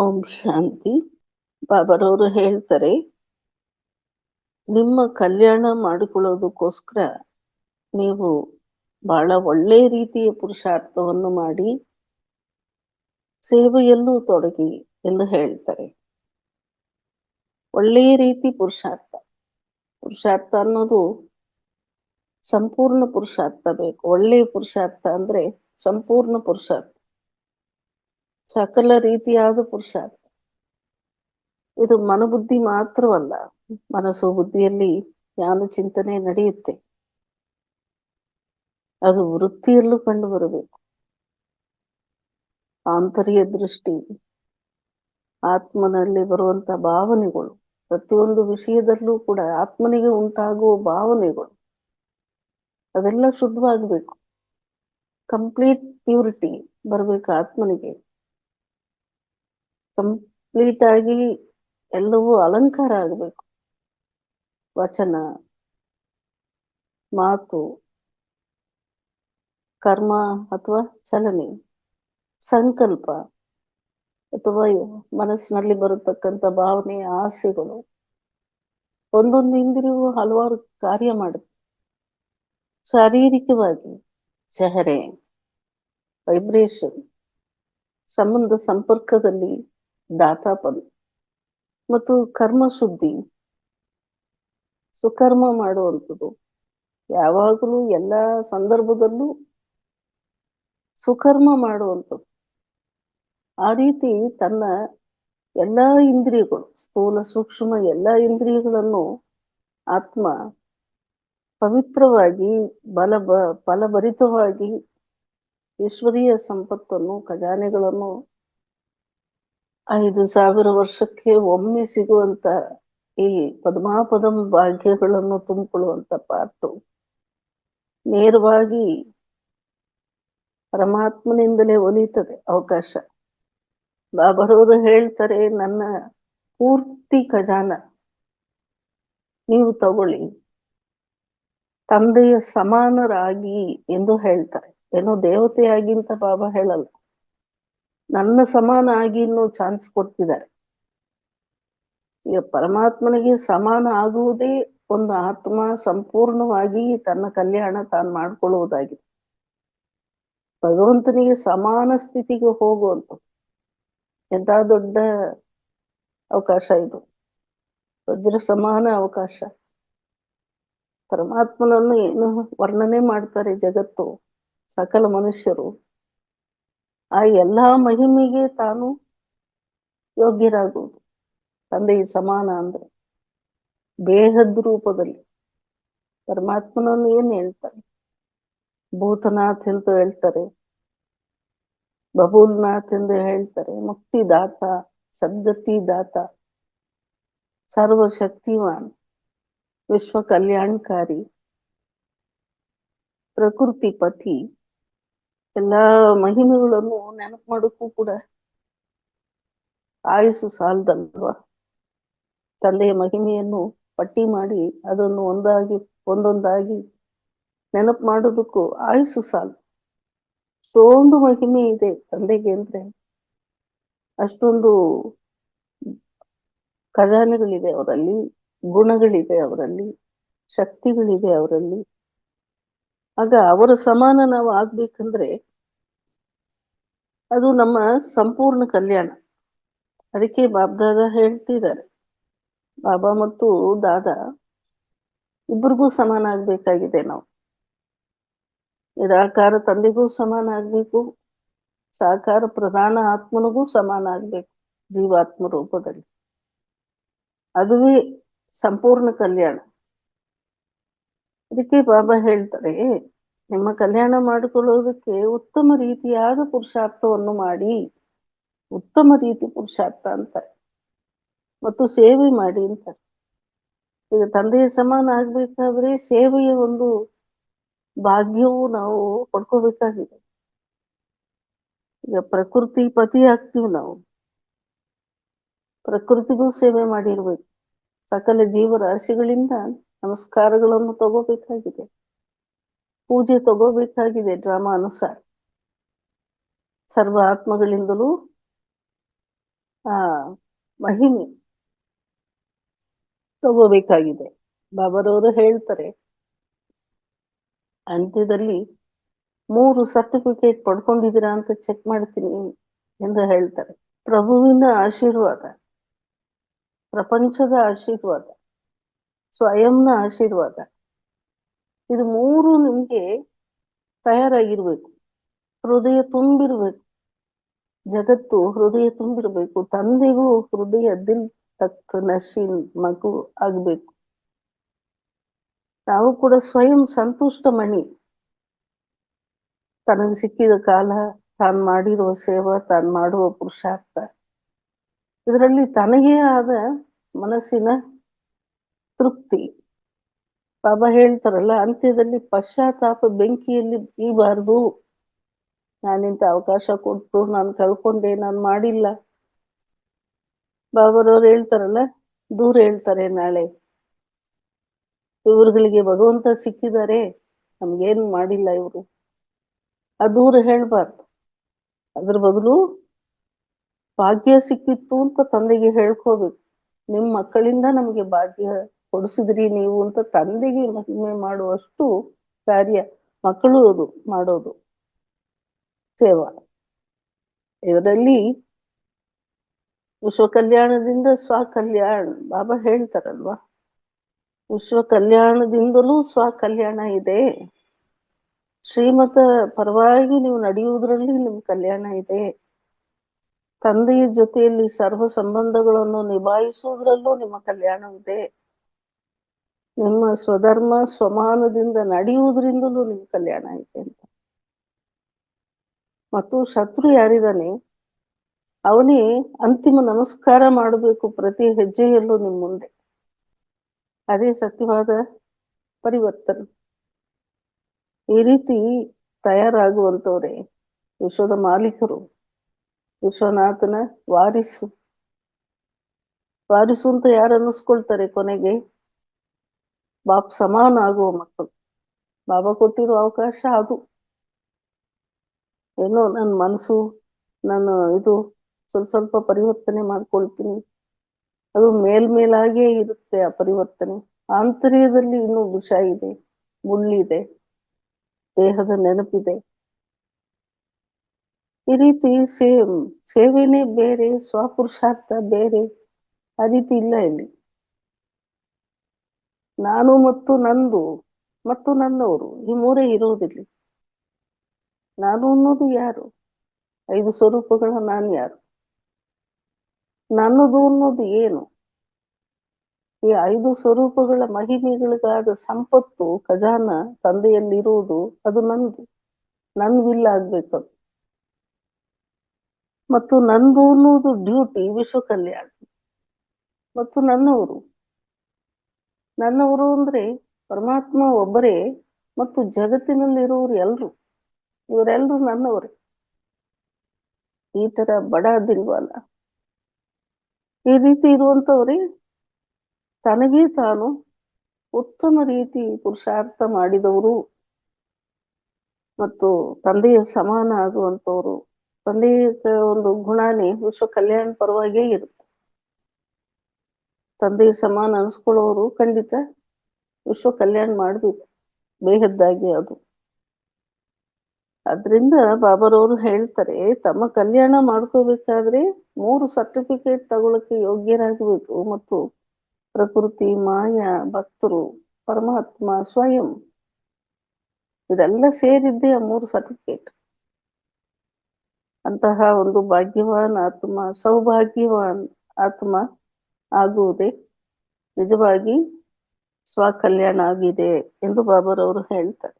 ಓಂ ಶಾಂತಿ. ಬಾಬಾರವರು ಹೇಳ್ತಾರೆ, ನಿಮ್ಮ ಕಲ್ಯಾಣ ಮಾಡಿಕೊಳ್ಳೋದಕ್ಕೋಸ್ಕರ ನೀವು ಬಹಳ ಒಳ್ಳೆ ರೀತಿಯ ಪುರುಷಾರ್ಥವನ್ನು ಮಾಡಿ ಸೇವೆಯಲ್ಲೂ ತೊಡಗಿ ಎಂದು ಹೇಳ್ತಾರೆ. ಒಳ್ಳೆಯ ರೀತಿ ಪುರುಷಾರ್ಥ ಅನ್ನೋದು ಸಂಪೂರ್ಣ ಪುರುಷಾರ್ಥ ಬೇಕು. ಒಳ್ಳೆಯ ಪುರುಷಾರ್ಥ ಅಂದ್ರೆ ಸಂಪೂರ್ಣ ಪುರುಷಾರ್ಥ, ಸಕಲ ರೀತಿಯಾದ ಪುರುಷಾರ್ಥ. ಇದು ಮನಬುದ್ಧಿ ಮಾತ್ರವಲ್ಲ, ಮನಸ್ಸು ಬುದ್ಧಿಯಲ್ಲಿ ಜ್ಞಾನ ಚಿಂತನೆ ನಡೆಯುತ್ತೆ. ಅದು ವೃತ್ತಿಯಲ್ಲೂ ಕಂಡು ಬರಬೇಕು. ಆಂತರ್ಯ ದೃಷ್ಟಿ, ಆತ್ಮನಲ್ಲಿ ಬರುವಂತ ಭಾವನೆಗಳು, ಪ್ರತಿಯೊಂದು ವಿಷಯದಲ್ಲೂ ಕೂಡ ಆತ್ಮನಿಗೆ ಉಂಟಾಗುವ ಭಾವನೆಗಳು ಅದೆಲ್ಲ ಶುದ್ಧವಾಗಬೇಕು. ಕಂಪ್ಲೀಟ್ ಪ್ಯೂರಿಟಿ ಬರಬೇಕು ಆತ್ಮನಿಗೆ. ಕಂಪ್ಲೀಟ್ ಆಗಿ ಎಲ್ಲವೂ ಅಲಂಕಾರ ಆಗಬೇಕು. ವಚನ, ಮಾತು, ಕರ್ಮ ಅಥವಾ ಚಲನೆ, ಸಂಕಲ್ಪ ಅಥವಾ ಮನಸ್ಸಿನಲ್ಲಿ ಬರತಕ್ಕಂಥ ಭಾವನೆ, ಆಸೆಗಳು, ಒಂದೊಂದು ಇಂದ್ರಿಯವು ಹಲವಾರು ಕಾರ್ಯ ಮಾಡುತ್ತೆ. ಶಾರೀರಿಕವಾಗಿ ಚೆಹರೆ, ವೈಬ್ರೇಷನ್, ಸಂಬಂಧ ಸಂಪರ್ಕದಲ್ಲಿ ದಾತಾಪನ ಮತ್ತು ಕರ್ಮ ಶುದ್ಧಿ, ಸುಕರ್ಮ ಮಾಡುವಂಥದ್ದು. ಯಾವಾಗಲೂ ಎಲ್ಲ ಸಂದರ್ಭದಲ್ಲೂ ಸುಕರ್ಮ ಮಾಡುವಂಥದ್ದು. ಆ ರೀತಿ ತನ್ನ ಎಲ್ಲ ಇಂದ್ರಿಯಗಳು, ಸ್ಥೂಲ ಸೂಕ್ಷ್ಮ ಎಲ್ಲ ಇಂದ್ರಿಯಗಳನ್ನು ಆತ್ಮ ಪವಿತ್ರವಾಗಿ ಫಲಭರಿತವಾಗಿ ಈಶ್ವರೀಯ ಸಂಪತ್ತನ್ನು, ಖಜಾನೆಗಳನ್ನು 5,000 ವರ್ಷಕ್ಕೆ ಒಮ್ಮೆ ಸಿಗುವಂತ ಈ ಪದ್ಮಾಪದಂ ಭಾಗ್ಯಗಳನ್ನು ತುಂಬಿಕೊಳ್ಳುವಂತ ಪಾಠ ನೇರವಾಗಿ ಪರಮಾತ್ಮನಿಂದಲೇ ಒಲಿತದೆ ಅವಕಾಶ. ಬಾಬರವರು ಹೇಳ್ತಾರೆ, ನನ್ನ ಪೂರ್ತಿ ಖಜಾನ ನೀವು ತಗೊಳ್ಳಿ, ತಂದೆಯ ಸಮಾನರಾಗಿ ಎಂದು ಹೇಳ್ತಾರೆ. ಏನೋ ದೇವತೆಯಾಗಿ ಅಂತ ಬಾಬಾ ಹೇಳಲ್ಲ, ನನ್ನ ಸಮಾನ ಆಗಿ ಇನ್ನೂ ಚಾನ್ಸ್ ಕೊಡ್ತಿದ್ದಾರೆ. ಈಗ ಪರಮಾತ್ಮನಿಗೆ ಸಮಾನ ಆಗುವುದೇ ಒಂದು ಆತ್ಮ ಸಂಪೂರ್ಣವಾಗಿ ತನ್ನ ಕಲ್ಯಾಣ ತಾನು ಮಾಡ್ಕೊಳ್ಳುವುದಾಗಿದೆ. ಭಗವಂತನಿಗೆ ಸಮಾನ ಸ್ಥಿತಿಗೆ ಹೋಗುವಂತ ಎಂತ ದೊಡ್ಡ ಅವಕಾಶ ಇದು, ವಜ್ರ ಸಮಾನ ಅವಕಾಶ. ಪರಮಾತ್ಮನನ್ನು ಏನು ವರ್ಣನೆ ಮಾಡ್ತಾರೆ ಜಗತ್ತು, ಸಕಲ ಮನುಷ್ಯರು. ಆ ಎಲ್ಲಾ ಮಹಿಮೆಗೆ ತಾನು ಯೋಗ್ಯರಾಗುವುದು. ತಂದೆಗೆ ಸಮಾನ ಅಂದ್ರೆ ಬೇಹದ್ ರೂಪದಲ್ಲಿ ಪರಮಾತ್ಮನನ್ನು ಏನ್ ಹೇಳ್ತಾರೆ, ಭೂತನಾಥ್ ಅಂತ ಹೇಳ್ತಾರೆ, ಬಬೂಲ್ನಾಥ್ ಎಂದು ಹೇಳ್ತಾರೆ, ಮುಕ್ತಿದಾತ, ಸದ್ಗತಿದಾತ, ಸರ್ವಶಕ್ತಿವಾನ್, ವಿಶ್ವ ಕಲ್ಯಾಣಕಾರಿ, ಪ್ರಕೃತಿ ಪತಿ. ಎಲ್ಲಾ ಮಹಿಮೆಗಳನ್ನು ನೆನಪು ಮಾಡೋಕ್ಕೂ ಕೂಡ ಆಯುಸ್ಸು ಸಾಲದಲ್ವಾ. ತಂದೆಯ ಮಹಿಮೆಯನ್ನು ಪಟ್ಟಿ ಮಾಡಿ ಅದನ್ನು ಒಂದೊಂದಾಗಿ ನೆನಪು ಮಾಡೋದಕ್ಕೂ ಆಯುಸ್ಸು ಸಾಲು. ಅಷ್ಟೊಂದು ಮಹಿಮೆ ಇದೆ ತಂದೆಗೆ ಅಂದ್ರೆ, ಅಷ್ಟೊಂದು ಖಜಾನೆಗಳಿದೆ ಅವರಲ್ಲಿ, ಗುಣಗಳಿದೆ ಅವರಲ್ಲಿ, ಶಕ್ತಿಗಳಿದೆ ಅವರಲ್ಲಿ. ಆಗ ಅವರ ಸಮಾನ ನಾವು ಆಗ್ಬೇಕಂದ್ರೆ ಅದು ನಮ್ಮ ಸಂಪೂರ್ಣ ಕಲ್ಯಾಣ. ಅದಕ್ಕೆ ಬಾಬ್ದಾದ ಹೇಳ್ತಿದ್ದಾರೆ, ಬಾಬಾ ಮತ್ತು ದಾದಾ ಇಬ್ಬರಿಗೂ ಸಮಾನ ಆಗ್ಬೇಕಾಗಿದೆ. ನಾವು ನಿರಾಕಾರ ತಂದೆಗೂ ಸಮಾನ ಆಗ್ಬೇಕು, ಸಾಕಾರ ಪ್ರಧಾನ ಆತ್ಮನಿಗೂ ಸಮಾನ ಆಗ್ಬೇಕು ಜೀವಾತ್ಮ ರೂಪದಲ್ಲಿ. ಅದುವೇ ಸಂಪೂರ್ಣ ಕಲ್ಯಾಣ. ಅದಕ್ಕೆ ಬಾಬಾ ಹೇಳ್ತಾರೆ, ನಿಮ್ಮ ಕಲ್ಯಾಣ ಮಾಡಿಕೊಳ್ಳೋದಕ್ಕೆ ಉತ್ತಮ ರೀತಿಯಾದ ಪುರುಷಾರ್ಥವನ್ನು ಮಾಡಿ, ಉತ್ತಮ ರೀತಿ ಪುರುಷಾರ್ಥ ಅಂತಾರೆ, ಮತ್ತು ಸೇವೆ ಮಾಡಿ ಅಂತಾರೆ. ಈಗ ತಂದೆಯ ಸಮಾನ ಆಗ್ಬೇಕಾದ್ರೆ ಸೇವೆಯ ಒಂದು ಭಾಗ್ಯವು ನಾವು ಪಡ್ಕೋಬೇಕಾಗಿದೆ. ಈಗ ಪ್ರಕೃತಿ ಪತಿ ಆಗ್ತೀವಿ ನಾವು, ಪ್ರಕೃತಿಗೂ ಸೇವೆ ಮಾಡಿರ್ಬೇಕು. ಸಕಲ ಜೀವರಾಶಿಗಳಿಂದ ನಮಸ್ಕಾರಗಳನ್ನು ತಗೋಬೇಕಾಗಿದೆ, ಪೂಜೆ ತಗೋಬೇಕಾಗಿದೆ ಡ್ರಾಮಾ ಅನುಸಾರ. ಸರ್ವ ಆತ್ಮಗಳಿಂದಲೂ ಆ ಮಹಿಮೆ ತಗೋಬೇಕಾಗಿದೆ. ಬಾಬಾರವರು ಹೇಳ್ತಾರೆ, ಅಂತ್ಯದಲ್ಲಿ 3 ಸರ್ಟಿಫಿಕೇಟ್ ಪಡ್ಕೊಂಡಿದ್ದೀರಾ ಅಂತ ಚೆಕ್ ಮಾಡ್ತೀನಿ ಎಂದು ಹೇಳ್ತಾರೆ. ಪ್ರಭುವಿನ ಆಶೀರ್ವಾದ, ಪ್ರಪಂಚದ ಆಶೀರ್ವಾದ, ಸ್ವಯಂನ ಆಶೀರ್ವಾದ, ಇದು 3 ನಿಮ್ಗೆ ತಯಾರಾಗಿರ್ಬೇಕು. ಹೃದಯ ತುಂಬಿರ್ಬೇಕು, ಜಗತ್ತು ಹೃದಯ ತುಂಬಿರ್ಬೇಕು. ತಂದೆಗೂ ಹೃದಯ ದಿಲ್ ತಕ್ ನಶೀನ್ ಮಗು ಆಗ್ಬೇಕು. ನಾವು ಕೂಡ ಸ್ವಯಂ ಸಂತುಷ್ಟ ಮಣಿ. ತನಗೆ ಸಿಕ್ಕಿದ ಕಾಲ, ತಾನು ಮಾಡಿರುವ ಸೇವಾ, ತಾನು ಮಾಡುವ ಪುರುಷಾರ್ಥ, ಇದರಲ್ಲಿ ತನಗೇ ಆದ ಮನಸ್ಸಿನ ತೃಪ್ತಿ. ಬಾಬಾ ಹೇಳ್ತಾರಲ್ಲ, ಅಂತ್ಯದಲ್ಲಿ ಪಶ್ಚಾತ್ತಾಪ ಬೆಂಕಿಯಲ್ಲಿ ಬೀಳಬಾರ್ದು. ನಾನಿಂತ ಅವಕಾಶ ಕೊಟ್ಟು ನಾನು ಕಳ್ಕೊಂಡೆ, ನಾನು ಮಾಡಿಲ್ಲ. ಬಾಬಾರವ್ರು ಹೇಳ್ತಾರಲ್ಲ, ದೂರ ಹೇಳ್ತಾರೆ ನಾಳೆ, ಇವ್ರುಗಳಿಗೆ ಭಗವಂತ ಸಿಕ್ಕಿದ್ದಾರೆ, ನಮ್ಗೇನು ಮಾಡಿಲ್ಲ ಇವರು. ಆ ದೂರ ಹೇಳ್ಬಾರ್ದು. ಅದ್ರ ಬದಲು ಭಾಗ್ಯ ಸಿಕ್ಕಿತ್ತು ಅಂತ ತಂದೆಗೆ ಹೇಳ್ಕೋಬೇಕು. ನಿಮ್ ಮಕ್ಕಳಿಂದ ನಮ್ಗೆ ಭಾಗ್ಯ ಕೊಡಿಸಿದ್ರಿ ನೀವು ಅಂತ ತಂದೆಗೆ ಮಹಿಮೆ ಮಾಡುವಷ್ಟು ಕಾರ್ಯ ಮಕ್ಕಳು ಅದು ಮಾಡೋದು ಸೇವಾ. ಇದರಲ್ಲಿ ವಿಶ್ವ ಕಲ್ಯಾಣದಿಂದ ಸ್ವ ಕಲ್ಯಾಣ ಬಾಬಾ ಹೇಳ್ತಾರಲ್ವಾ, ವಿಶ್ವ ಕಲ್ಯಾಣದಿಂದಲೂ ಸ್ವ ಕಲ್ಯಾಣ ಇದೆ. ಶ್ರೀಮತ ಪರವಾಗಿ ನೀವು ನಡೆಯುವುದರಲ್ಲಿ ನಿಮ್ ಕಲ್ಯಾಣ ಇದೆ. ತಂದೆಯ ಜೊತೆಯಲ್ಲಿ ಸರ್ವ ಸಂಬಂಧಗಳನ್ನು ನಿಭಾಯಿಸುವುದರಲ್ಲೂ ನಿಮ್ಮ ಕಲ್ಯಾಣವಿದೆ. ನಿಮ್ಮ ಸ್ವಧರ್ಮ ಸ್ವಮಾನದಿಂದ ನಡೆಯುವುದರಿಂದಲೂ ನಿಮ್ಮ ಕಲ್ಯಾಣ ಇದೆ ಅಂತ. ಮತ್ತು ಶತ್ರು ಯಾರಿದ್ದಾನೆ ಅವನೇ ಅಂತಿಮ ನಮಸ್ಕಾರ ಮಾಡಬೇಕು ಪ್ರತಿ ಹೆಜ್ಜೆಯಲ್ಲೂ ನಿಮ್ಮ ಮುಂದೆ. ಅದೇ ಸತ್ಯವಾದ ಪರಿವರ್ತನೆ. ಈ ರೀತಿ ತಯಾರಾಗುವಂತವ್ರೆ ವಿಶ್ವದ ಮಾಲೀಕರು, ವಿಶ್ವನಾಥನ ವಾರಿಸು. ವಾರಿಸು ಅಂತ ಯಾರು ಅನ್ನಿಸ್ಕೊಳ್ತಾರೆ ಕೊನೆಗೆ? ಬಾಪ್ ಸಮಾನ ಆಗುವ ಮಕ್ಕಳು. ಬಾಬಾ ಕೊಟ್ಟಿರೋ ಅವಕಾಶ ಅದು. ಏನೋ ನನ್ನ ಮನಸ್ಸು, ನಾನು ಇದು ಸ್ವಲ್ಪ ಪರಿವರ್ತನೆ ಮಾಡ್ಕೊಳ್ತೀನಿ, ಅದು ಮೇಲ್ಮೇಲಾಗೇ ಇರುತ್ತೆ ಆ ಪರಿವರ್ತನೆ. ಆಂತರ್ಯದಲ್ಲಿ ಇನ್ನೂ ವಿಷ ಇದೆ, ಮುಳ್ಳಿದೆ, ದೇಹದ ನೆನಪಿದೆ. ಈ ರೀತಿ ಸೇವೆನೇ ಬೇರೆ, ಸ್ವಪುರುಷಾರ್ಥ ಬೇರೆ, ಆ ರೀತಿ ಇಲ್ಲ ಇಲ್ಲಿ. ನಾನು ಮತ್ತು ನಂದು ಮತ್ತು ನನ್ನವರು, ಈ ಮೂರೇ ಇರುವುದಿಲ್ಲ. ನಾನು ಅನ್ನೋದು ಯಾರು? 5 ಸ್ವರೂಪಗಳ ನಾನು ಯಾರು? ನನ್ನದು ಅನ್ನೋದು ಏನು? ಈ 5 ಸ್ವರೂಪಗಳ ಮಹಿಮೆಗಳಿಗಾದ ಸಂಪತ್ತು ಖಜಾನ ತಂದೆಯಲ್ಲಿರುವುದು, ಅದು ನಂದು. ನನ್ವಿಲ್ಲ ಆಗ್ಬೇಕು. ಮತ್ತು ನಂದು ಅನ್ನೋದು ಡ್ಯೂಟಿ ವಿಶ್ವ ಕಲ್ಯಾಣ. ಮತ್ತು ನನ್ನವರು ಅಂದ್ರೆ ಪರಮಾತ್ಮ ಒಬ್ಬರೇ ಮತ್ತು ಜಗತ್ತಿನಲ್ಲಿರುವರು ಎಲ್ರು, ಇವರೆಲ್ರು ನನ್ನವರೇ. ಈ ತರ ಬಡ ದಿಲ್ವಲ್ಲ. ಈ ರೀತಿ ಇರುವಂತವ್ರೆ ತನಗೇ ತಾನು ಉತ್ತಮ ರೀತಿ ಪುರುಷಾರ್ಥ ಮಾಡಿದವರು ಮತ್ತು ತಂದೆಯ ಸಮಾನ ಆಗುವಂತವ್ರು. ತಂದೆಯ ಒಂದು ಗುಣನೇ ವಿಶ್ವ ಕಲ್ಯಾಣ ಪರವಾಗಿಯೇ ಇರುತ್ತೆ. ತಂದೆಯ ಸಮಾನ ಅನಿಸ್ಕೊಳ್ಳೋರು ಖಂಡಿತ ವಿಶ್ವ ಕಲ್ಯಾಣ ಮಾಡ್ಬೇಕು, ಬೇಹದ್ದಾಗಿ ಅದು. ಅದ್ರಿಂದ ಬಾಬಾರವರು ಹೇಳ್ತಾರೆ, ತಮ್ಮ ಕಲ್ಯಾಣ ಮಾಡ್ಕೋಬೇಕಾದ್ರೆ 3 ಸರ್ಟಿಫಿಕೇಟ್ ತಗೊಳಕ್ಕೆ ಯೋಗ್ಯರಾಗಬೇಕು. ಮತ್ತು ಪ್ರಕೃತಿ, ಮಾಯಾ, ಭಕ್ತರು, ಪರಮಾತ್ಮ, ಸ್ವಯಂ, ಇದೆಲ್ಲ ಸೇರಿದ್ದೇ ಆ 3 ಸರ್ಟಿಫಿಕೇಟ್. ಅಂತಹ ಒಂದು ಭಾಗ್ಯವಾನ್ ಆತ್ಮ, ಸೌಭಾಗ್ಯವಾನ್ ಆತ್ಮ ಆಗುವುದೇ ನಿಜವಾಗಿ ಸ್ವಕಲ್ಯಾಣ ಆಗಿದೆ ಎಂದು ಬಾಬಾರವರು ಹೇಳ್ತಾರೆ.